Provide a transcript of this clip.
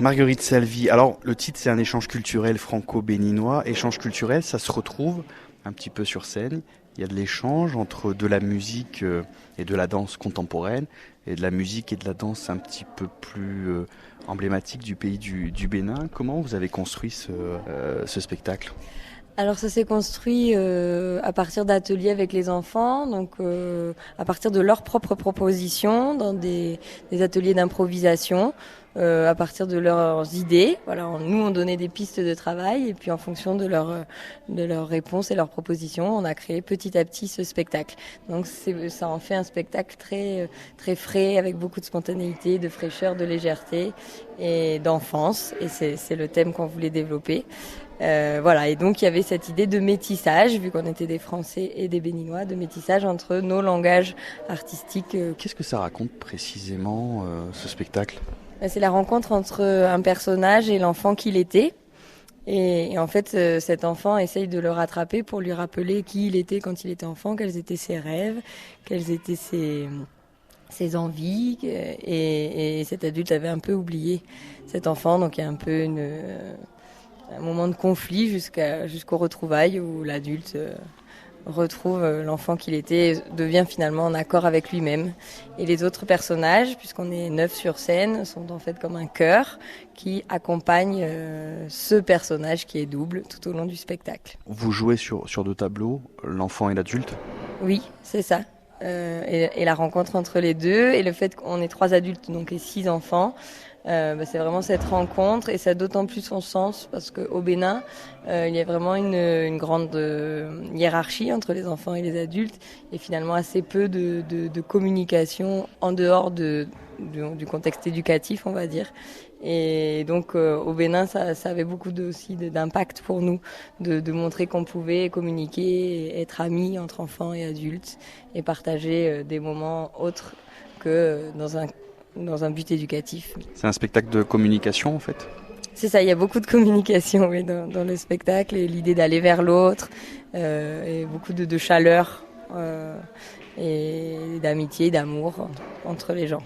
Marguerite Salvi, alors le titre c'est un échange culturel franco-béninois. Échange culturel, ça se retrouve un petit peu sur scène. Il y a de l'échange entre de la musique et de la danse contemporaine et de la musique et de la danse un petit peu plus emblématique du pays du Bénin. Comment vous avez construit ce spectacle? Alors ça s'est construit à partir d'ateliers avec les enfants, donc à partir de leurs propres propositions, dans des ateliers d'improvisation, à partir de leurs idées. Voilà, nous on donnait des pistes de travail et puis en fonction de leurs réponses et leurs propositions, on a créé petit à petit ce spectacle. Donc ça en fait un spectacle très frais, avec beaucoup de spontanéité, de fraîcheur, de légèreté et d'enfance. Et c'est le thème qu'on voulait développer. Voilà, et donc il y avait cette idée de métissage, vu qu'on était des Français et des Béninois, de métissage entre nos langages artistiques. Qu'est-ce que ça raconte précisément ce spectacle? C'est la rencontre entre un personnage et l'enfant qu'il était. Et en fait, cet enfant essaye de le rattraper pour lui rappeler qui il était quand il était enfant, quels étaient ses rêves, quelles étaient ses envies. Et cet adulte avait un peu oublié cet enfant, donc il y a un peu un moment de conflit jusqu'aux retrouvailles où l'adulte retrouve l'enfant qu'il était et devient finalement en accord avec lui-même. Et les autres personnages, puisqu'on est 9 sur scène, sont en fait comme un chœur qui accompagne ce personnage qui est double tout au long du spectacle. Vous jouez sur deux tableaux, l'enfant et l'adulte? Oui, c'est ça. Et la rencontre entre les deux et le fait qu'on est 3 adultes donc et 6 enfants, c'est vraiment cette rencontre et ça a d'autant plus son sens parce qu'au Bénin, il y a vraiment une grande hiérarchie entre les enfants et les adultes et finalement assez peu de communication en dehors du contexte éducatif, on va dire. Et donc au Bénin, ça avait beaucoup aussi d'impact pour nous de montrer qu'on pouvait communiquer, et être amis entre enfants et adultes et partager des moments autres que dans un but éducatif. C'est un spectacle de communication en fait? C'est ça, il y a beaucoup de communication oui, dans le spectacle et l'idée d'aller vers l'autre et beaucoup de chaleur et d'amitié, d'amour entre les gens.